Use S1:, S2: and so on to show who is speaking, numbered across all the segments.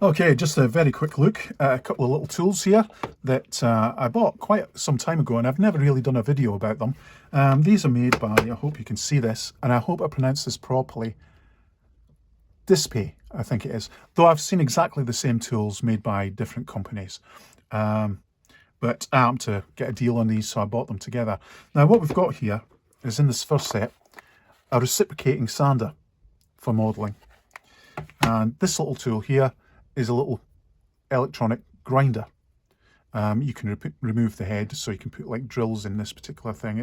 S1: Okay, just a very quick look at a couple of little tools here that I bought quite some time ago, and I've never really done a video about them. These are made by, I hope you can see this, and I hope I pronounce this properly, Dspaie, I think it is. Though I've seen exactly the same tools made by different companies. But I happened to get a deal on these, so I bought them together. Now what we've got here is, in this first set, a reciprocating sander for modelling. And this little tool here is a little electronic grinder. You can remove the head, so you can put like drills in this particular thing.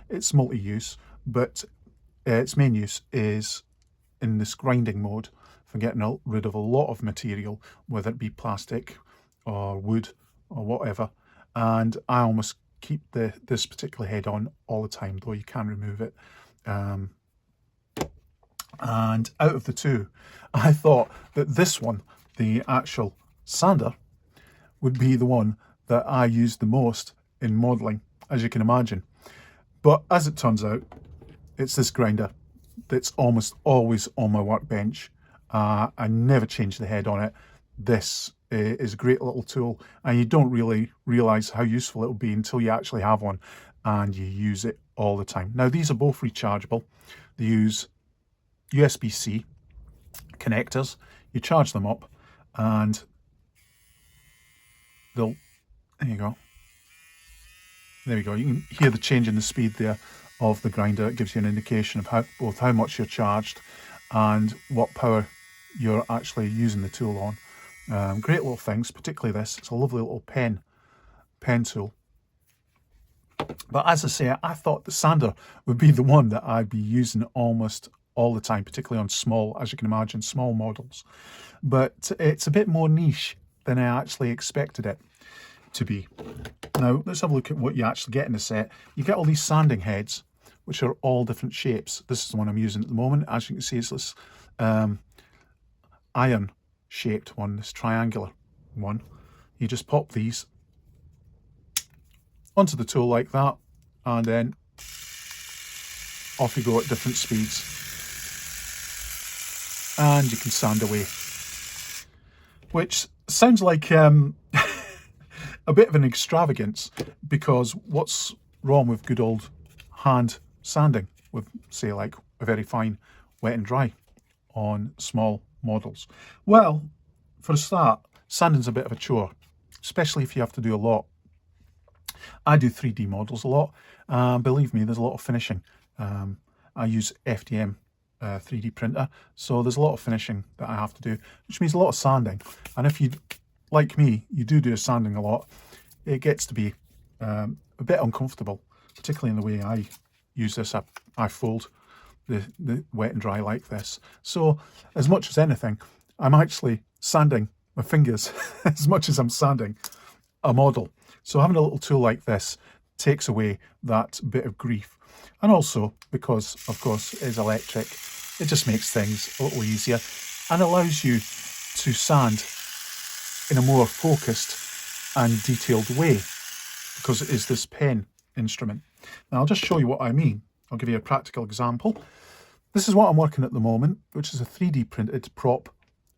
S1: It's multi-use, but its main use is in this grinding mode for getting rid of a lot of material, whether it be plastic or wood or whatever. And I almost keep this particular head on all the time, though you can remove it. And out of the two, I thought that this one, the actual sander, would be the one that I use the most in modelling, as you can imagine. But as it turns out, it's this grinder that's almost always on my workbench. I never change the head on it. This is a great little tool, and you don't really realise how useful it will be until you actually have one and you use it all the time. Now, these are both rechargeable. They use USB-C connectors. You charge them up and there you go. There we go. You can hear the change in the speed there of the grinder. It gives you an indication of both how much you're charged and what power you're actually using the tool on. Great little things, particularly this. It's a lovely little pen tool. But as I say, I thought the sander would be the one that I'd be using almost all the time, particularly on small, as you can imagine, small models. But it's a bit more niche than I actually expected it to be. Now, let's have a look at what you actually get in the set. You get all these sanding heads, which are all different shapes. This is the one I'm using at the moment. As you can see, it's this iron-shaped one, this triangular one. You just pop these onto the tool like that, and then off you go at different speeds. And you can sand away. Which sounds like a bit of an extravagance, because what's wrong with good old hand sanding with, say, like a very fine wet and dry on small models? Well, for a start, sanding's a bit of a chore, especially if you have to do a lot. I do 3D models a lot. Believe me, there's a lot of finishing. I use FDM 3D printer, so there's a lot of finishing that I have to do, which means a lot of sanding. And if you, like me, you do sanding a lot, it gets to be a bit uncomfortable, particularly in the way I use this. I fold the wet and dry like this. So as much as anything, I'm actually sanding my fingers as much as I'm sanding a model. So having a little tool like this takes away that bit of grief. And also, because of course it is electric, it just makes things a little easier and allows you to sand in a more focused and detailed way, because it is this pen instrument. Now I'll just show you what I mean. I'll give you a practical example. This is what I'm working at the moment, which is a 3D printed prop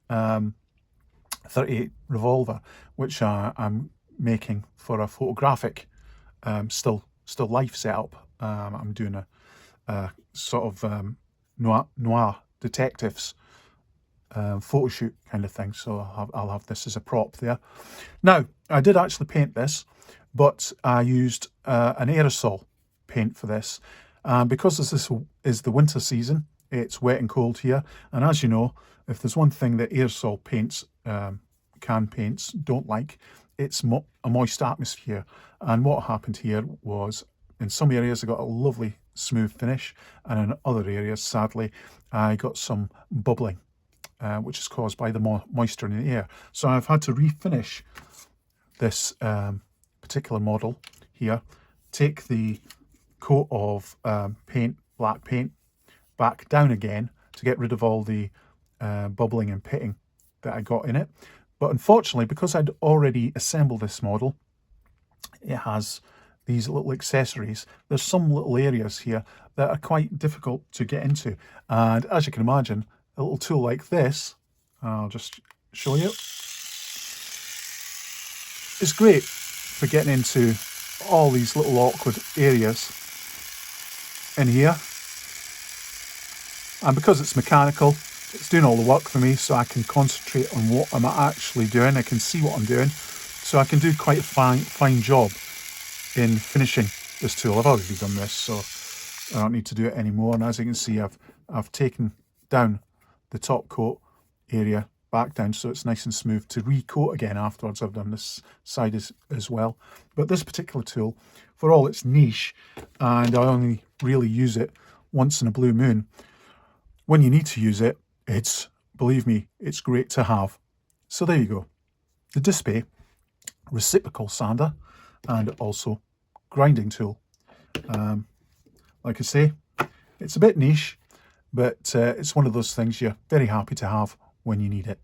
S1: 38 revolver, which I'm making for a photographic still life setup. I'm doing a sort of noir detectives photo shoot kind of thing, so I'll have this as a prop there. Now, I did actually paint this, but I used an aerosol paint for this, because this is the winter season. It's wet and cold here, and as you know, if there's one thing that aerosol paints, can paints don't like, it's a moist atmosphere. And what happened here was, in some areas I got a lovely smooth finish, and in other areas, sadly, I got some bubbling, which is caused by the moisture in the air. So I've had to refinish this particular model here, take the coat of black paint back down again to get rid of all the bubbling and pitting that I got in it. But unfortunately, because I'd already assembled this model, it has these little accessories. There's some little areas here that are quite difficult to get into. And as you can imagine, a little tool like this, I'll just show you. it's great for getting into all these little awkward areas in here. And because it's mechanical, it's doing all the work for me, so I can concentrate on what I'm actually doing. I can see what I'm doing, so I can do quite a fine job in finishing this tool. I've already done this, so I don't need to do it anymore. And as you can see, I've taken down the top coat area back down so it's nice and smooth to recoat again afterwards. I've done this side as well. But this particular tool, for all its niche, and I only really use it once in a blue moon, when you need to use it, it's, believe me, it's great to have. So there you go. The Dspaie reciprocal sander and also grinding tool. Like I say, it's a bit niche, but it's one of those things you're very happy to have when you need it.